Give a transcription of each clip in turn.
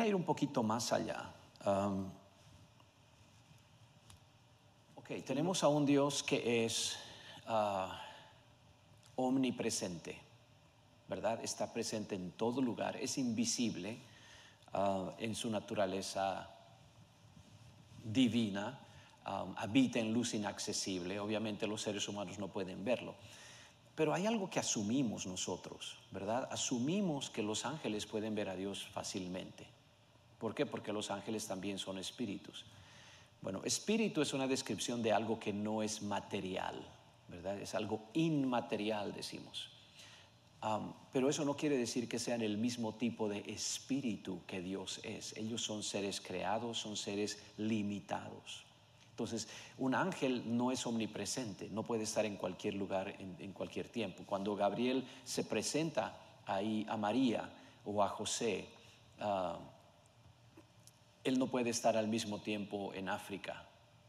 ir un poquito más allá. Ok, tenemos a un Dios que es omnipresente, ¿verdad? Está presente en todo lugar, es invisible en su naturaleza divina, habita en luz inaccesible. Obviamente los seres humanos no pueden verlo. Pero hay algo que asumimos nosotros, ¿verdad? Asumimos que los ángeles pueden ver a Dios fácilmente. ¿Por qué? Porque los ángeles también son espíritus. Bueno, espíritu es una descripción de algo que no es material, ¿verdad? Es algo inmaterial, decimos. Pero eso no quiere decir que sean el mismo tipo de espíritu que Dios es. Ellos son seres creados, son seres limitados. Entonces, un ángel no es omnipresente, no puede estar en cualquier lugar, en cualquier tiempo. Cuando Gabriel se presenta ahí a María o a José, él no puede estar al mismo tiempo en África,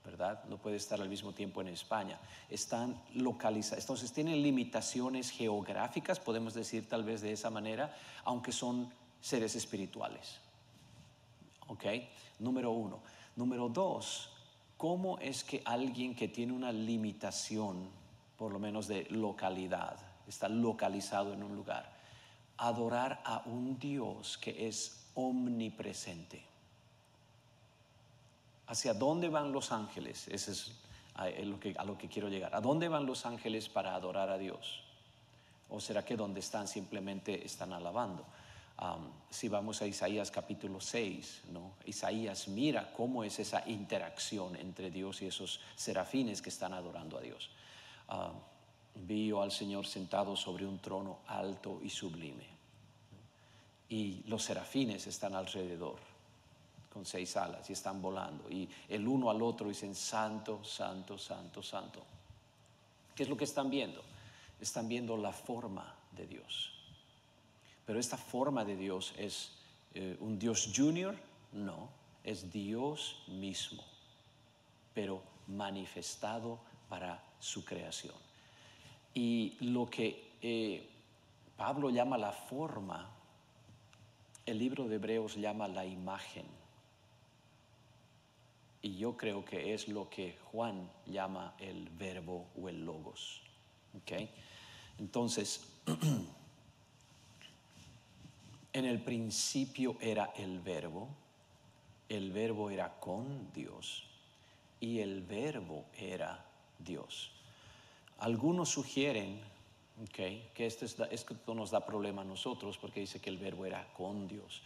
¿verdad? No puede estar al mismo tiempo en España. Están localizados. Entonces tienen limitaciones geográficas, podemos decir tal vez de esa manera, aunque son seres espirituales. ¿Ok? Número uno. Número dos, ¿cómo es que alguien que tiene una limitación, por lo menos de localidad, está localizado en un lugar, adorar a un Dios que es omnipresente? ¿Hacia dónde van los ángeles? Ese es a lo que quiero llegar. ¿A dónde van los ángeles para adorar a Dios? ¿O será que donde están simplemente están alabando? Si vamos a Isaías capítulo 6, ¿no? Isaías mira cómo es esa interacción entre Dios y esos serafines que están adorando a Dios. Vi al Señor sentado sobre un trono alto y sublime, y los serafines están alrededor con 6 alas y están volando, y el uno al otro dicen santo, santo, santo, santo. ¿Qué es lo que están viendo? Están viendo la forma de Dios. Pero esta forma de Dios es un Dios junior, no, es Dios mismo, pero manifestado para su creación. Y lo que Pablo llama la forma, el libro de Hebreos llama la imagen. Y yo creo que es lo que Juan llama el verbo o el logos. ¿Okay? Entonces, en el principio era el verbo era con Dios y el verbo era Dios. Algunos sugieren que esto nos da problema a nosotros porque dice que el verbo era con Dios.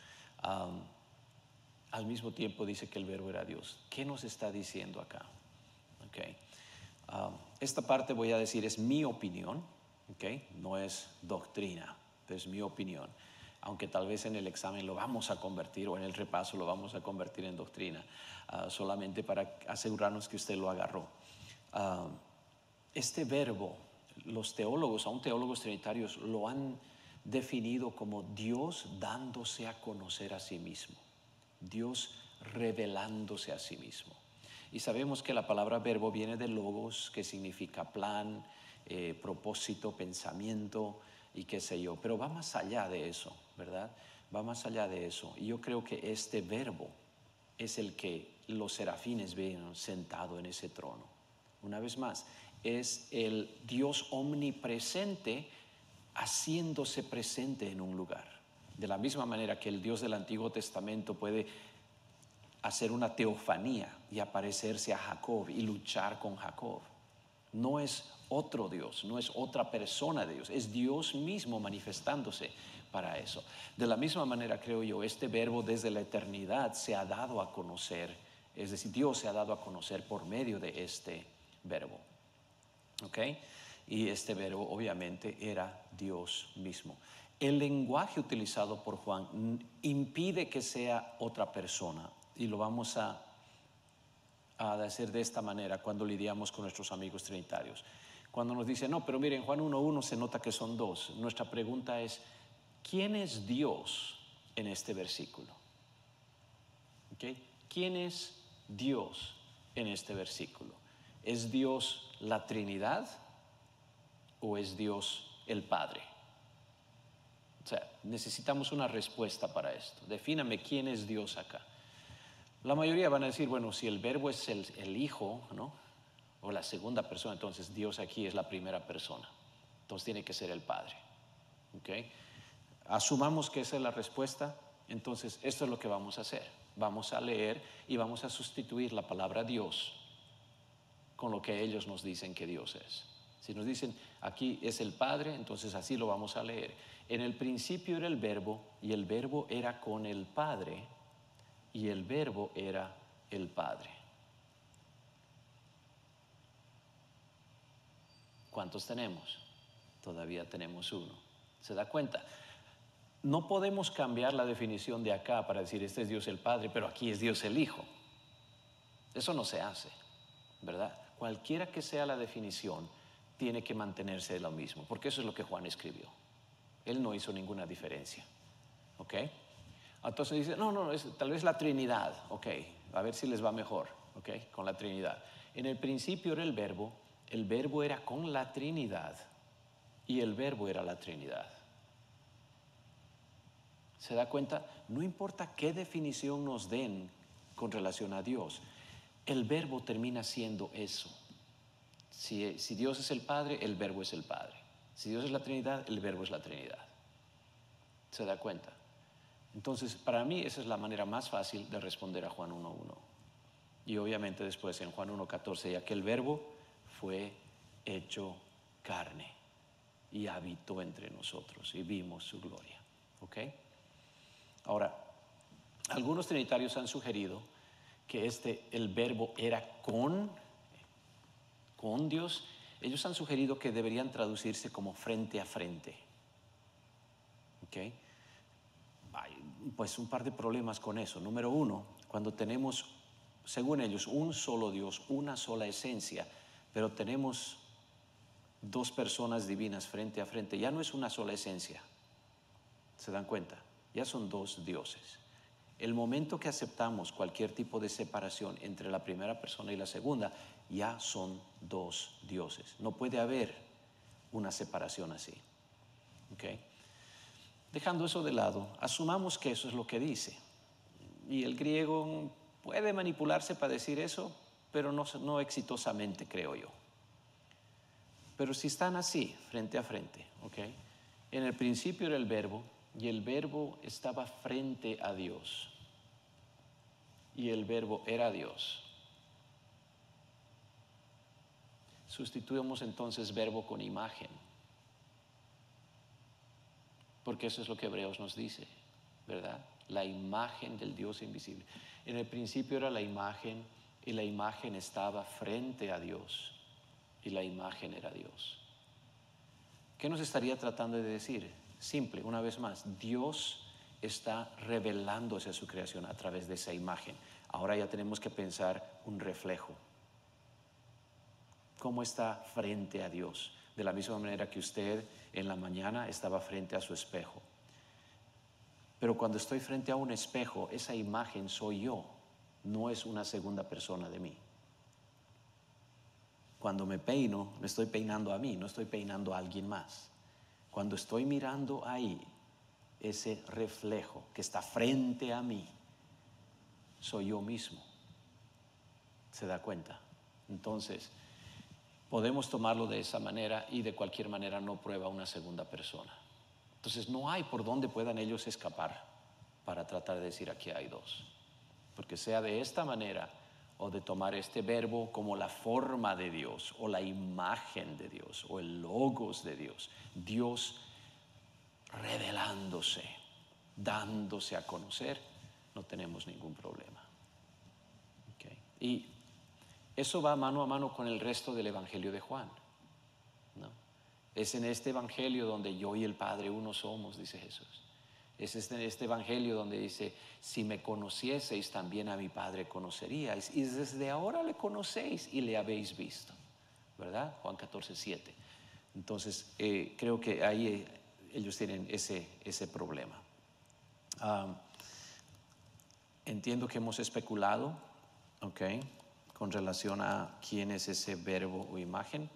Al mismo tiempo dice que el verbo era Dios. ¿Qué nos está diciendo acá? Okay. Esta parte voy a decir es mi opinión, okay. No es doctrina, es mi opinión. Aunque tal vez en el examen lo vamos a convertir o en el repaso lo vamos a convertir en doctrina, solamente para asegurarnos que usted lo agarró. Este verbo, los teólogos, aún teólogos trinitarios, lo han definido como Dios dándose a conocer a sí mismo. Dios revelándose a sí mismo. Y sabemos que la palabra verbo viene de logos, que significa plan, propósito, pensamiento y qué sé yo. Pero va más allá de eso, ¿verdad? Va más allá de eso. Y yo creo que este verbo es el que los serafines ven sentado en ese trono. Una vez más, es el Dios omnipresente haciéndose presente en un lugar. De la misma manera que el Dios del Antiguo Testamento puede hacer una teofanía y aparecerse a Jacob y luchar con Jacob. No es otro Dios, no es otra persona de Dios, es Dios mismo manifestándose para eso. De la misma manera, creo yo, este verbo desde la eternidad se ha dado a conocer, es decir, Dios se ha dado a conocer por medio de este verbo. ¿Ok? Y este verbo obviamente era Dios mismo. El lenguaje utilizado por Juan impide que sea otra persona, y lo vamos a hacer de esta manera cuando lidiamos con nuestros amigos trinitarios. Cuando nos dicen, no, pero miren, Juan 1:1 se nota que son dos. Nuestra pregunta es, ¿quién es Dios en este versículo? ¿Okay? ¿Quién es Dios en este versículo? ¿Es Dios la Trinidad o es Dios el Padre? O sea, necesitamos una respuesta para esto. Defíname quién es Dios acá. La mayoría van a decir, bueno, si el verbo es el Hijo, ¿no? O la segunda persona, entonces Dios aquí es la primera persona. Entonces tiene que ser el Padre. ¿Ok? Asumamos que esa es la respuesta, entonces esto es lo que vamos a hacer. Vamos a leer y vamos a sustituir la palabra Dios con lo que ellos nos dicen que Dios es. Si nos dicen aquí es el Padre, entonces así lo vamos a leer. En el principio era el verbo y el verbo era con el Padre y el verbo era el Padre. ¿Cuántos tenemos? Todavía tenemos uno. ¿Se da cuenta? No podemos cambiar la definición de acá para decir este es Dios el Padre, pero aquí es Dios el Hijo. Eso no se hace, ¿verdad? Cualquiera que sea la definición, tiene que mantenerse lo mismo, porque eso es lo que Juan escribió. Él no hizo ninguna diferencia. ¿Ok? Entonces dice, no, tal vez la Trinidad. Ok, a ver si les va mejor. Ok, con la Trinidad. En el principio era el verbo era con la Trinidad y el verbo era la Trinidad. ¿Se da cuenta? No importa qué definición nos den con relación a Dios, el verbo termina siendo eso. Si Dios es el Padre, el verbo es el Padre. Si Dios es la Trinidad, el verbo es la Trinidad. ¿Se da cuenta? Entonces, para mí esa es la manera más fácil de responder a Juan 1:1. Y obviamente después en Juan 1:14, ya que el verbo fue hecho carne y habitó entre nosotros y vimos su gloria. ¿Ok? Ahora, algunos trinitarios han sugerido que el verbo era con Dios. Ellos han sugerido que deberían traducirse como frente a frente. ¿Ok? Hay pues un par de problemas con eso. Número uno, cuando tenemos, según ellos, un solo Dios, una sola esencia, pero tenemos dos personas divinas frente a frente, ya no es una sola esencia. ¿Se dan cuenta? Ya son dos dioses. El momento que aceptamos cualquier tipo de separación entre la primera persona y la segunda, ya son dos dioses. No puede haber una separación así. ¿Ok? Dejando eso de lado, asumamos que eso es lo que dice. Y el griego puede manipularse para decir eso, pero no exitosamente, creo yo. Pero si están así, frente a frente, ¿ok? En el principio era el verbo, y el verbo estaba frente a Dios. Y el verbo era Dios. Sustituimos entonces verbo con imagen, porque eso es lo que Hebreos nos dice, ¿verdad? La imagen del Dios invisible. En el principio era la imagen, y la imagen estaba frente a Dios, y la imagen era Dios. ¿Qué nos estaría tratando de decir? Simple, una vez más, Dios está revelándose a su creación a través de esa imagen. Ahora ya tenemos que pensar un reflejo. ¿Cómo está frente a Dios? De la misma manera que usted en la mañana estaba frente a su espejo. Pero cuando estoy frente a un espejo, esa imagen soy yo, no es una segunda persona de mí. Cuando me peino, me estoy peinando a mí, no estoy peinando a alguien más. Cuando estoy mirando ahí, ese reflejo que está frente a mí, soy yo mismo. ¿Se da cuenta? Entonces, podemos tomarlo de esa manera y de cualquier manera no prueba una segunda persona. Entonces, no hay por dónde puedan ellos escapar para tratar de decir aquí hay dos. Porque sea de esta manera o de tomar este verbo como la forma de Dios o la imagen de Dios o el logos de Dios, Dios revelándose, dándose a conocer, no tenemos ningún problema. ¿Okay? Y eso va mano a mano con el resto del Evangelio de Juan, ¿no? Es en este Evangelio donde yo y el Padre uno somos, dice Jesús. Es en este Evangelio donde dice, si me conocieseis, también a mi Padre conoceríais. Y desde ahora le conocéis y le habéis visto. ¿Verdad? Juan 14:7. Entonces, creo que ahí ellos tienen ese problema. Entiendo que hemos especulado, ¿ok?, con relación a quién es ese verbo o imagen.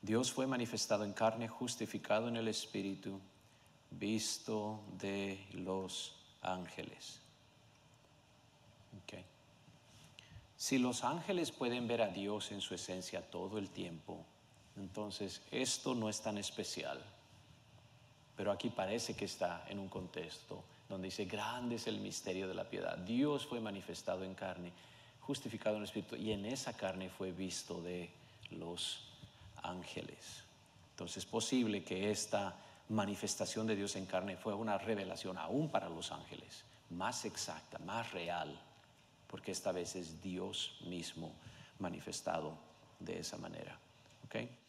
Dios fue manifestado en carne, justificado en el Espíritu, visto de los ángeles. Okay. Si los ángeles pueden ver a Dios en su esencia todo el tiempo, entonces esto no es tan especial. Pero aquí parece que está en un contexto donde dice, grande es el misterio de la piedad. Dios fue manifestado en carne, justificado en el Espíritu, y en esa carne fue visto de los ángeles. Entonces es posible que esta manifestación de Dios en carne fue una revelación aún para los ángeles, más exacta, más real, porque esta vez es Dios mismo manifestado de esa manera. ¿Okay?